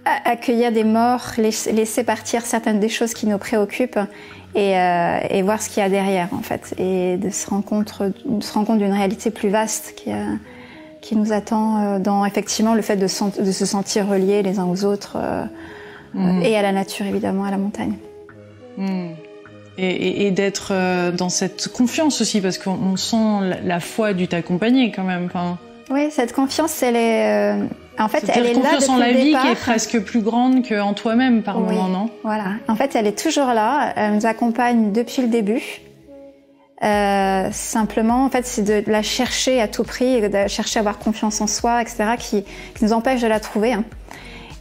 Accueillir des morts, laisser partir certaines des choses qui nous préoccupent et voir ce qu'il y a derrière en fait, et de se rendre compte d'une réalité plus vaste qui nous attend dans effectivement le fait de se sentir reliés les uns aux autres et à la nature évidemment, à la montagne. Et d'être dans cette confiance aussi, parce qu'on sent la foi du t'accompagner quand même. Enfin... Oui, cette confiance, elle est... en fait, elle est là depuis le départ. Confiance en la vie qui est presque plus grande qu'en toi-même par moment, non? Voilà. En fait, elle est toujours là. Elle nous accompagne depuis le début. Simplement, en fait, c'est de la chercher à tout prix, de chercher à avoir confiance en soi, etc., qui nous empêche de la trouver. Hein.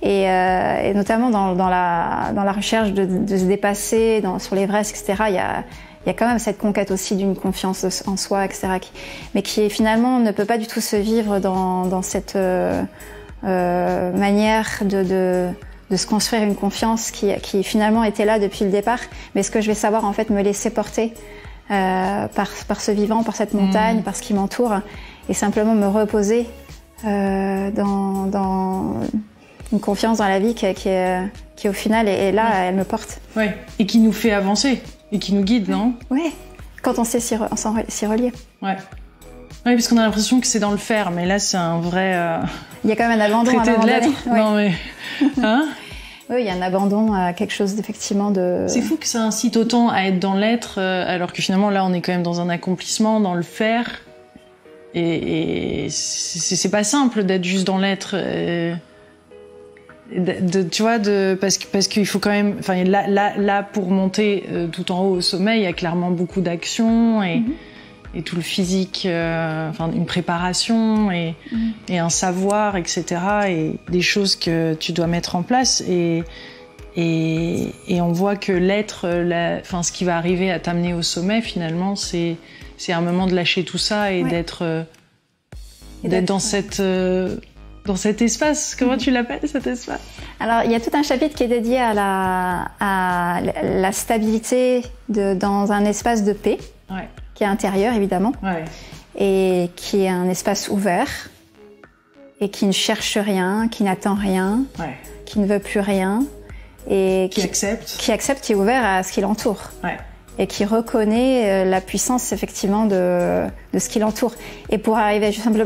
Et notamment dans la recherche de se dépasser sur l'Everest, etc., il y a quand même cette conquête aussi d'une confiance en soi, etc., mais qui finalement ne peut pas du tout se vivre dans cette manière de se construire une confiance qui finalement était là depuis le départ. Mais est-ce que je vais savoir en fait me laisser porter par ce vivant, par cette montagne, par ce qui m'entoure, et simplement me reposer dans une confiance dans la vie qui au final est là, elle me porte. Ouais. Et qui nous fait avancer, et qui nous guide, non? Oui, quand on sait s'y relier. Ouais. Oui, parce qu'on a l'impression que c'est dans le faire, mais là c'est un vrai... Il y a quand même un abandon traité à un moment de l'être. donné. Non mais... Hein? Oui, il y a un abandon à quelque chose d'effectivement de... C'est fou que ça incite autant à être dans l'être, alors que finalement là on est quand même dans un accomplissement, dans le faire. Et c'est pas simple d'être juste dans l'être. Tu vois, parce qu'il faut quand même... Enfin, là pour monter tout en haut au sommet, il y a clairement beaucoup d'actions et tout le physique, enfin une préparation et un savoir, etc. Et des choses que tu dois mettre en place. Et on voit que l'être, enfin ce qui va arriver à t'amener au sommet, finalement, c'est un moment de lâcher tout ça et d'être dans cet espace. Comment tu l'appelles, cet espace? Alors, il y a tout un chapitre qui est dédié à la stabilité dans un espace de paix. Ouais. Qui est intérieur évidemment, et qui est un espace ouvert et qui ne cherche rien, qui n'attend rien, qui ne veut plus rien et qui accepte, qui est ouvert à ce qui l'entoure et qui reconnaît la puissance effectivement de ce qui l'entoure. Et pour arriver simplement